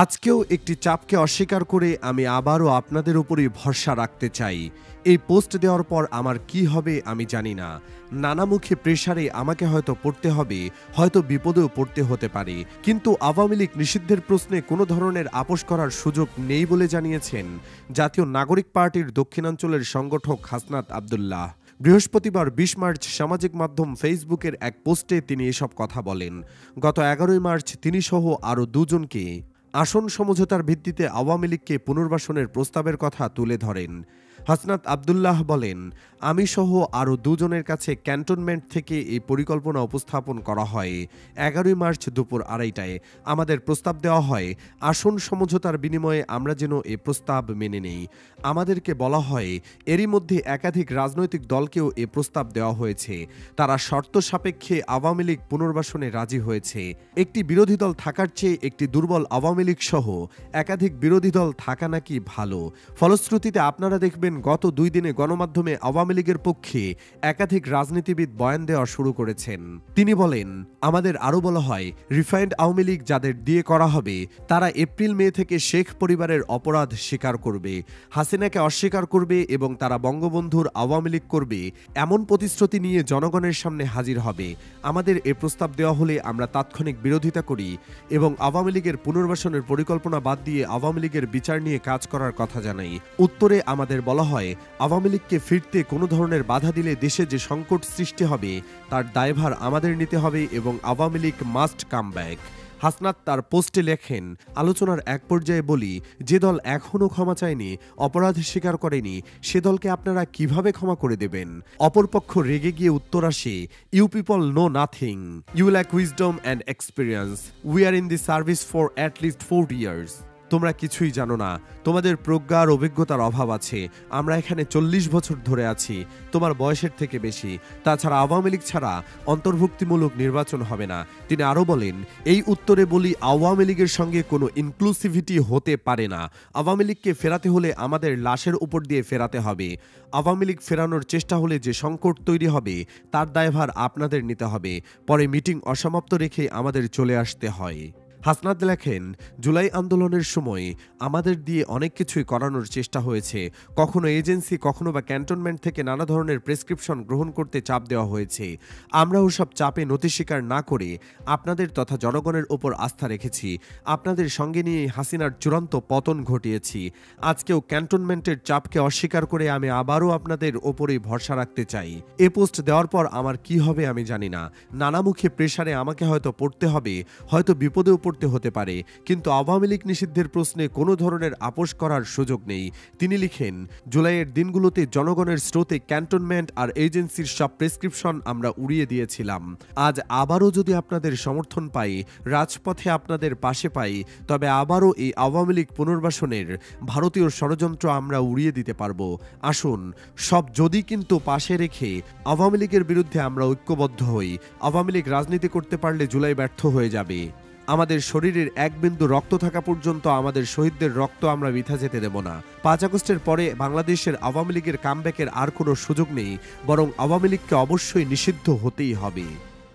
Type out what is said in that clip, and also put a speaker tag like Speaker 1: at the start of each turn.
Speaker 1: আজকেও একটি চাপকে অস্বীকার করে আমি আবারও আপনাদের উপরই ভরসা রাখতে চাই। এই পোস্ট দেওয়ার পর আমার কি হবে আমি জানি না। নানামুখী প্রেসারে আমাকে হয়তো পড়তে হবে, হয়তো বিপদেও পড়তে হতে পারে, কিন্তু আওয়ামী লীগ নিষিদ্ধের প্রশ্নে কোনো ধরনের আপোষ করার সুযোগ নেই বলে জানিয়েছেন জাতীয় নাগরিক পার্টির দক্ষিণাঞ্চলের সংগঠক হাসনাত আব্দুল্লাহ। বৃহস্পতিবার ২০ মার্চ সামাজিক মাধ্যম ফেসবুকের এক পোস্টে তিনি এসব কথা বলেন। গত ১১ মার্চ তিনি সহ আরও দুজনকে আসন সমঝোতার ভিত্তিতে আওয়ামী লীগকে পুনর্বাসনের প্রস্তাবের কথা তুলে ধরেন। হাসনাত আব্দুল্লাহ বলেন, আমি সহ আরও দুজনের কাছে ক্যান্টনমেন্ট থেকে এই পরিকল্পনা উপস্থাপন করা হয়। ১১ মার্চ দুপুর ২:৩০টায় আমাদের প্রস্তাব দেওয়া হয়, আসন সমঝোতার বিনিময়ে আমরা যেন এ প্রস্তাব মেনে নেই। আমাদেরকে বলা হয়, এরই মধ্যে একাধিক রাজনৈতিক দলকেও এ প্রস্তাব দেওয়া হয়েছে। তারা শর্ত সাপেক্ষে আওয়ামী লীগ পুনর্বাসনে রাজি হয়েছে। একটি বিরোধী দল থাকার চেয়ে একটি দুর্বল আওয়ামী লীগ সহ একাধিক বিরোধী দল থাকা নাকি ভালো। ফলশ্রুতিতে আপনারা দেখবেন গত ২ দিনে গণমাধ্যমে আওয়ামী লীগের পক্ষে একাধিক রাজনীতিবিদ বয়ান দেওয়া শুরু করেছেন। তিনি বলেন, আমাদের আরও বলা হয়, রিফাইন্ড আওয়ামী লীগ যাদের দিয়ে করা হবে তারা এপ্রিল মে থেকে শেখ পরিবারের অপরাধ স্বীকার করবে, হাসিনাকে অস্বীকার করবে এবং তারা বঙ্গবন্ধুর আওয়ামী লীগ করবে এমন প্রতিশ্রুতি নিয়ে জনগণের সামনে হাজির হবে। আমাদের এ প্রস্তাব দেওয়া হলে আমরা তাৎক্ষণিক বিরোধিতা করি এবং আওয়ামী লীগের পুনর্বাসনের পরিকল্পনা বাদ দিয়ে আওয়ামী লীগের বিচার নিয়ে কাজ করার কথা জানাই। উত্তরে আমাদের বলা হয়, আওয়ামী লীগকে ফিরতে কোনো ধরনের বাধা দিলে দেশে যে সংকট সৃষ্টি হবে তার দায়ভার আমাদের নিতে হবে এবং Awami League must come back. Hasnat তার পোস্টে লেখেন, আলোচনার এক পর্যায়ে বলি, যে দল এখনও ক্ষমা চায়নি, অপরাধ স্বীকার করেনি, সে দলকে আপনারা কিভাবে ক্ষমা করে দেবেন? অপরপক্ষ রেগে গিয়ে উত্তর আসে, you people know nothing, you lack wisdom and experience, we are in the service for at least 40 years. তোমরা কিছুই জানো না, তোমাদের প্রজ্ঞা আর অভিজ্ঞতার অভাব আছে। আমরা এখানে ৪০ বছর ধরে আছি, তোমার বয়সের থেকে বেশি। তাছাড়া আওয়ামী লীগ ছাড়া অন্তর্ভুক্তিমূলক নির্বাচন হবে না। তিনি আরও বলেন, এই উত্তরে বলি, আওয়ামী লীগের সঙ্গে কোনো ইনক্লুসিভিটি হতে পারে না। আওয়ামী লীগকে ফেরাতে হলে আমাদের লাশের উপর দিয়ে ফেরাতে হবে। আওয়ামী লীগ ফেরানোর চেষ্টা হলে যে সংকট তৈরি হবে তার দায়ভার আপনাদের নিতে হবে। পরে মিটিং অসমাপ্ত রেখে আমাদের চলে আসতে হয়। হাসনাত লেখেন, জুলাই আন্দোলনের সময় আমাদের দিয়ে অনেক কিছুই করানোর চেষ্টা হয়েছে। কখনো এজেন্সি, কখনো বা ক্যান্টনমেন্ট থেকে নানা ধরনের প্রেসক্রিপশন গ্রহণ করতে চাপ দেওয়া হয়েছে। আমরা ওসব চাপে নতি স্বীকার না করে আপনাদের তথা জনগণের ওপর আস্থা রেখেছি। আপনাদের সঙ্গে নিয়ে হাসিনার চূড়ান্ত পতন ঘটিয়েছি। আজকেও ক্যান্টনমেন্টের চাপকে অস্বীকার করে আমি আবারও আপনাদের ওপরেই ভরসা রাখতে চাই। এ পোস্ট দেওয়ার পর আমার কি হবে আমি জানি না। নানামুখী প্রেসারে আমাকে হয়তো পড়তে হবে, হয়তো বিপদেও হতে পারে, কিন্তু আওয়ামী লীগ নিষিদ্ধের প্রশ্নে কোনো ধরনের আপোষ করার সুযোগ নেই। তিনি লিখেন, জুলাইয়ের দিনগুলোতে জনগণের স্রোতে ক্যান্টনমেন্ট আর এজেন্সির সব প্রেসক্রিপশন আমরা উড়িয়ে দিয়েছিলাম। আজ আবারও যদি আপনাদের সমর্থন পাই, রাজপথে আপনাদের পাশে পাই, তবে আবারও এই আওয়ামী লীগ পুনর্বাসনের ভারতীয় ষড়যন্ত্র আমরা উড়িয়ে দিতে পারবো। আসুন সব যদি কিন্তু পাশে রেখে আওয়ামী লীগের বিরুদ্ধে আমরা ঐক্যবদ্ধ হই। আওয়ামী লীগ রাজনীতি করতে পারলে জুলাই ব্যর্থ হয়ে যাবে। আমাদের শরীরের এক বিন্দু রক্ত থাকা পর্যন্ত আমাদের শহীদদের রক্ত আমরা বৃথা যেতে দেব না। ৫ আগস্টের পরে বাংলাদেশের আওয়ামী লীগের কামব্যাকের আর কোনো সুযোগ নেই, বরং আওয়ামী লীগকে অবশ্যই নিষিদ্ধ হতেই হবে।